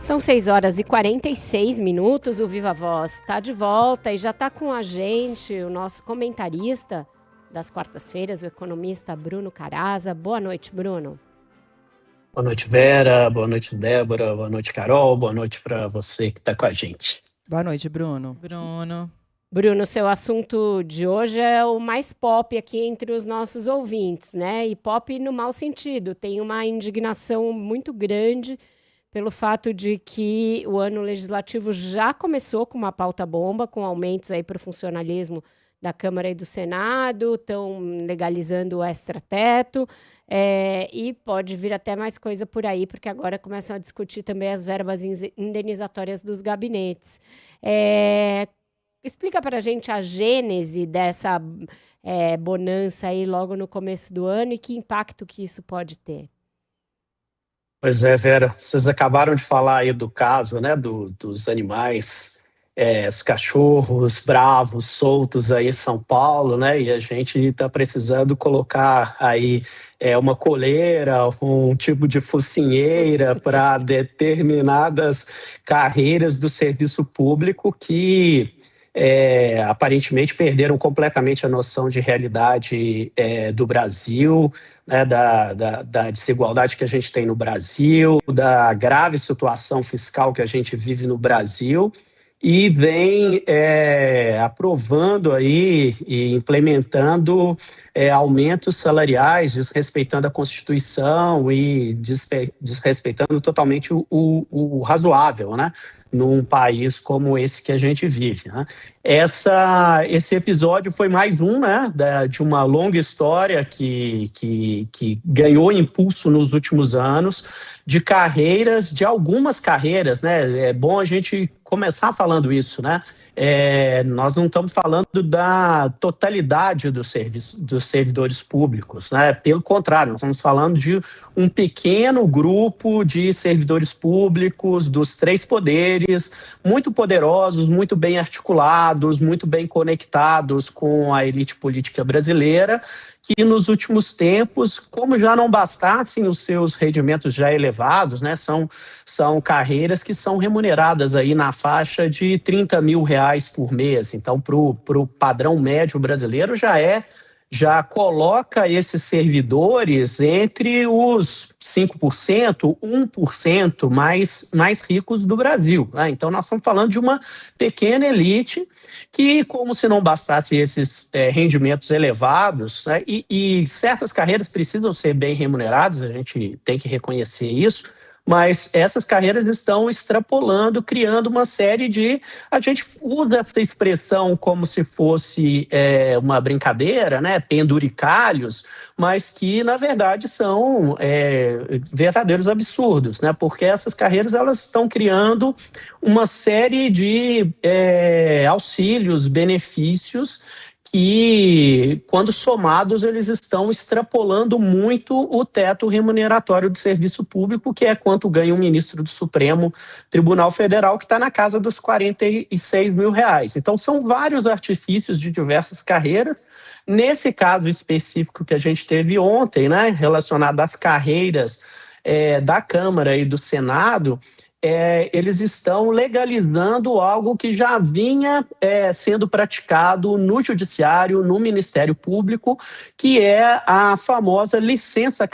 São 6h46, o Viva Voz está de volta e já está com a gente o nosso comentarista das quartas-feiras, o economista Bruno Caraza. Boa noite, Bruno. Boa noite, Vera. Boa noite, Débora. Boa noite, Carol. Boa noite para você que está com a gente. Boa noite, Bruno. Bruno, seu assunto de hoje é o mais pop aqui entre os nossos ouvintes, né? E pop no mau sentido. Tem uma indignação muito grande pelo fato de que o ano legislativo já começou com uma pauta bomba, com aumentos aí para o funcionalismo da Câmara e do Senado, estão legalizando o extrateto, e pode vir até mais coisa por aí, porque agora começam a discutir também as verbas indenizatórias dos gabinetes. Explica para a gente a gênese dessa bonança aí logo no começo do ano e que impacto que isso pode ter. Pois é, Vera, vocês acabaram de falar aí do caso, né, dos animais, os cachorros bravos, soltos aí em São Paulo, né, e a gente está precisando colocar aí uma coleira, um tipo de focinheira para determinadas carreiras do serviço público que aparentemente perderam completamente a noção de realidade do Brasil, né, da desigualdade que a gente tem no Brasil, da grave situação fiscal que a gente vive no Brasil, e vem aprovando aí e implementando aumentos salariais, desrespeitando a Constituição e desrespeitando totalmente o razoável, né? Num país como esse que a gente vive, né? Esse episódio foi mais um, né, de uma longa história que ganhou impulso nos últimos anos, de algumas carreiras, né? É bom a gente começar falando isso, né? Nós não estamos falando da totalidade dos servidores públicos, né? Pelo contrário, nós estamos falando de um pequeno grupo de servidores públicos dos três poderes, muito poderosos, muito bem articulados, muito bem conectados com a elite política brasileira, que nos últimos tempos, como já não bastassem os seus rendimentos já elevados, né, são carreiras que são remuneradas aí na faixa de R$30 mil por mês. Então, para o padrão médio brasileiro, já coloca esses servidores entre os 5%, 1% mais ricos do Brasil, né? Então, nós estamos falando de uma pequena elite que, como se não bastasse esses rendimentos elevados, né? E certas carreiras precisam ser bem remuneradas, a gente tem que reconhecer isso, mas essas carreiras estão extrapolando, criando uma série de... A gente usa essa expressão como se fosse uma brincadeira, né? Penduricalhos, mas que, na verdade, são verdadeiros absurdos, né? Porque essas carreiras elas estão criando uma série de auxílios, benefícios, que, quando somados, eles estão extrapolando muito o teto remuneratório do serviço público, que é quanto ganha um ministro do Supremo Tribunal Federal, que está na casa dos R$46 mil. Então, são vários artifícios de diversas carreiras. Nesse caso específico que a gente teve ontem, né, relacionado às carreiras da Câmara e do Senado, eles estão legalizando algo que já vinha sendo praticado no Judiciário, no Ministério Público, que é a famosa licença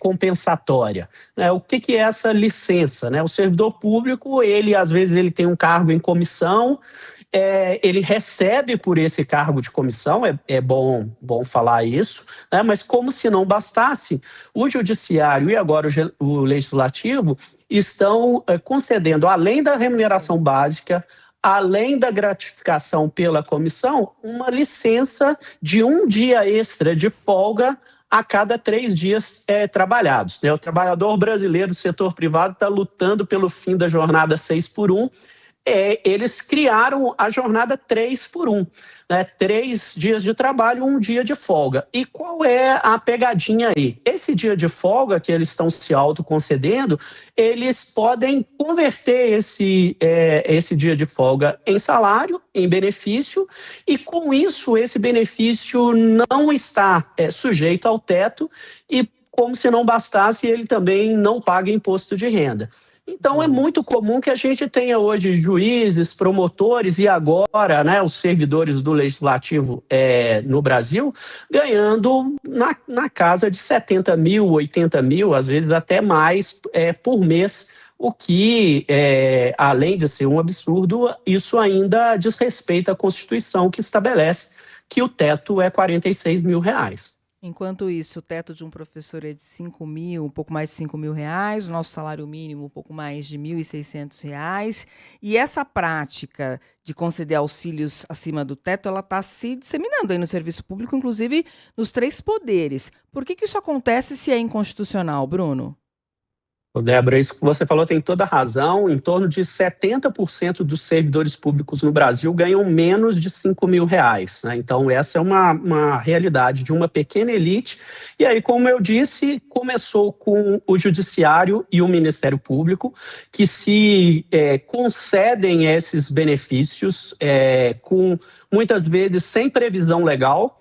compensatória. O que é essa licença, né? O servidor público, às vezes ele tem um cargo em comissão, ele recebe por esse cargo de comissão, é bom falar isso, né? Mas como se não bastasse, o Judiciário e agora o Legislativo estão concedendo, além da remuneração básica, além da gratificação pela comissão, uma licença de um dia extra de folga a cada 3 dias trabalhados, né? O trabalhador brasileiro do setor privado está lutando pelo fim da jornada 6 por 1, eles criaram a jornada 3 por 1, né? 3 dias de trabalho, 1 dia de folga. E qual é a pegadinha aí? Esse dia de folga que eles estão se autoconcedendo, eles podem converter esse dia de folga em salário, em benefício, e com isso esse benefício não está sujeito ao teto e, como se não bastasse, ele também não paga imposto de renda. Então, é muito comum que a gente tenha hoje juízes, promotores e agora, né, os servidores do Legislativo no Brasil ganhando na casa de 70 mil, 80 mil, às vezes até mais por mês, o que, além de ser um absurdo, isso ainda desrespeita a Constituição, que estabelece que o teto é R$46 mil. Enquanto isso, o teto de um professor é de 5 mil, um pouco mais de 5 mil reais, o nosso salário mínimo um pouco mais de R$1.600. E essa prática de conceder auxílios acima do teto, ela está se disseminando aí no serviço público, inclusive nos 3 poderes. Por que isso acontece se é inconstitucional, Bruno? Débora, isso que você falou tem toda a razão. Em torno de 70% dos servidores públicos no Brasil ganham menos de R$5 mil, né? Então, essa é uma realidade de uma pequena elite. E aí, como eu disse, começou com o Judiciário e o Ministério Público, que se concedem esses benefícios, com muitas vezes sem previsão legal,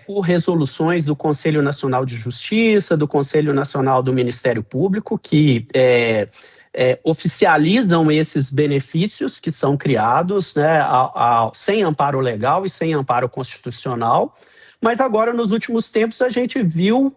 por resoluções do Conselho Nacional de Justiça, do Conselho Nacional do Ministério Público, que oficializam esses benefícios que são criados, né, sem amparo legal e sem amparo constitucional. Mas agora, nos últimos tempos, a gente viu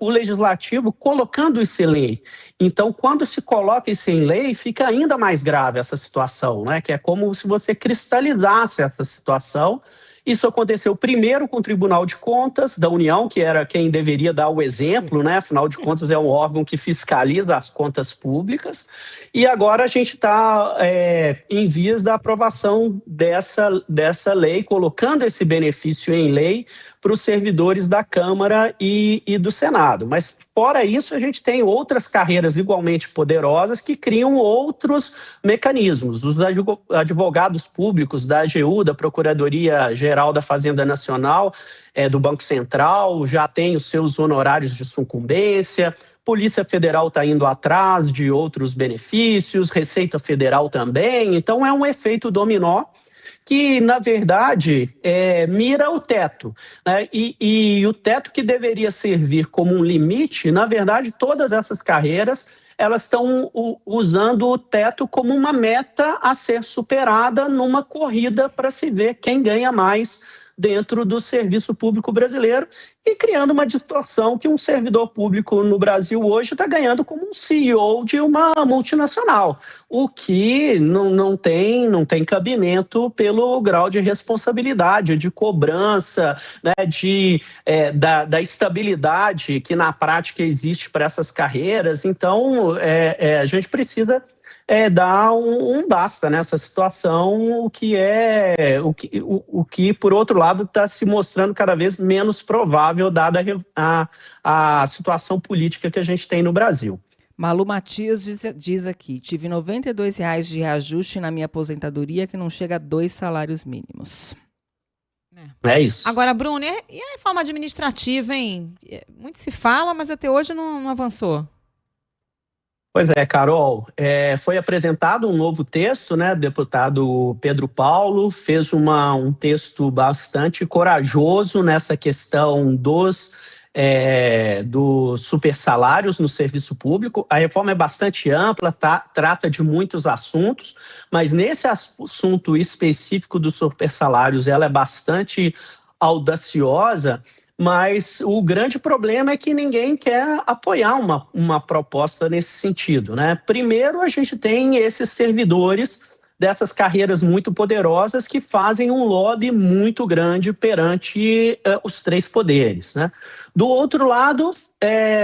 o Legislativo colocando isso em lei. Então, quando se coloca isso em lei, fica ainda mais grave essa situação, né, que é como se você cristalizasse essa situação. Isso aconteceu primeiro com o Tribunal de Contas da União, que era quem deveria dar o exemplo, né? Afinal de contas, é um órgão que fiscaliza as contas públicas. E agora a gente está em vias da aprovação dessa lei, colocando esse benefício em lei para os servidores da Câmara e do Senado. Mas, fora isso, a gente tem outras carreiras igualmente poderosas que criam outros mecanismos. Os advogados públicos da AGU, da Procuradoria-Geral da Fazenda Nacional, do Banco Central, já têm os seus honorários de sucumbência. Polícia Federal está indo atrás de outros benefícios, Receita Federal também. Então, é um efeito dominó que, na verdade, mira o teto, né? E o teto que deveria servir como um limite, na verdade, todas essas carreiras, elas estão usando o teto como uma meta a ser superada numa corrida para se ver quem ganha mais dentro do serviço público brasileiro e criando uma distorção que um servidor público no Brasil hoje está ganhando como um CEO de uma multinacional, o que não tem cabimento pelo grau de responsabilidade, de cobrança, né, da estabilidade que na prática existe para essas carreiras. Então, a gente precisa dar um basta nessa situação, o que por outro lado está se mostrando cada vez menos provável, dada a situação política que a gente tem no Brasil. Malu Matias diz aqui: tive R$92 de reajuste na minha aposentadoria, que não chega a 2 salários mínimos. É isso. Agora, Bruno, e a reforma administrativa, hein? Muito se fala, mas até hoje não avançou. Pois é, Carol, foi apresentado um novo texto, né? O deputado Pedro Paulo fez um texto bastante corajoso nessa questão dos supersalários no serviço público. A reforma é bastante ampla, trata de muitos assuntos, mas nesse assunto específico dos supersalários ela é bastante audaciosa. Mas o grande problema é que ninguém quer apoiar uma proposta nesse sentido, né? Primeiro, a gente tem esses servidores dessas carreiras muito poderosas que fazem um lobby muito grande perante os 3 poderes, né? Do outro lado,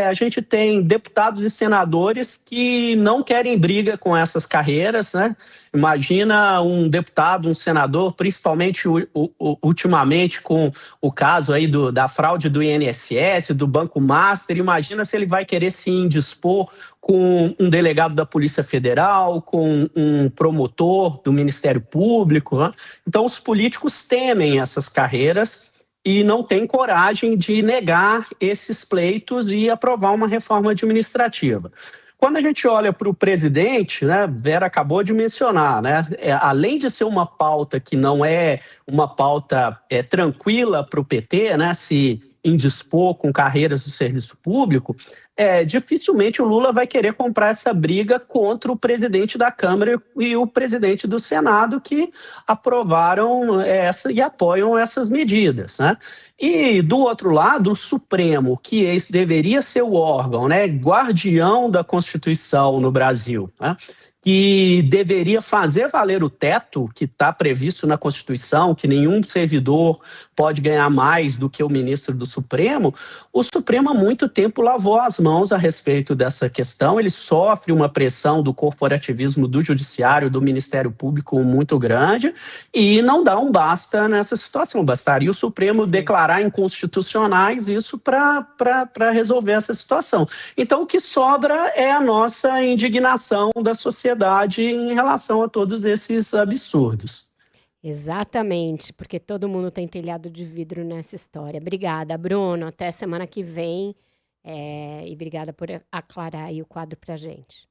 a gente tem deputados e senadores que não querem briga com essas carreiras, né? Imagina um deputado, um senador, principalmente ultimamente com o caso aí da fraude do INSS, do Banco Master, imagina se ele vai querer se indispor com um delegado da Polícia Federal, com um promotor do Ministério Público, né? Então, os políticos temem essas carreiras e não têm coragem de negar esses pleitos e aprovar uma reforma administrativa. Quando a gente olha para o presidente, né, Vera acabou de mencionar, né, além de ser uma pauta que não é uma pauta tranquila para o PT, né, se indispor com carreiras do serviço público, dificilmente o Lula vai querer comprar essa briga contra o presidente da Câmara e o presidente do Senado, que aprovaram e apoiam essas medidas, né? E, do outro lado, o Supremo, que esse deveria ser o órgão, né, guardião da Constituição no Brasil, né, que deveria fazer valer o teto que está previsto na Constituição, que nenhum servidor pode ganhar mais do que o ministro do Supremo. O Supremo há muito tempo lavou as mãos a respeito dessa questão, ele sofre uma pressão do corporativismo do Judiciário, do Ministério Público muito grande, e não dá um basta nessa situação. Bastaria o Supremo declarar inconstitucionais isso para resolver essa situação. Então, o que sobra é a nossa indignação da sociedade em relação a todos esses absurdos. Exatamente, porque todo mundo tem telhado de vidro nessa história. Obrigada, Bruno. Até semana que vem. E obrigada por aclarar aí o quadro pra gente.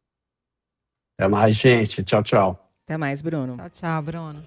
Até mais, gente. Tchau, tchau. Até mais, Bruno. Tchau, tchau, Bruno.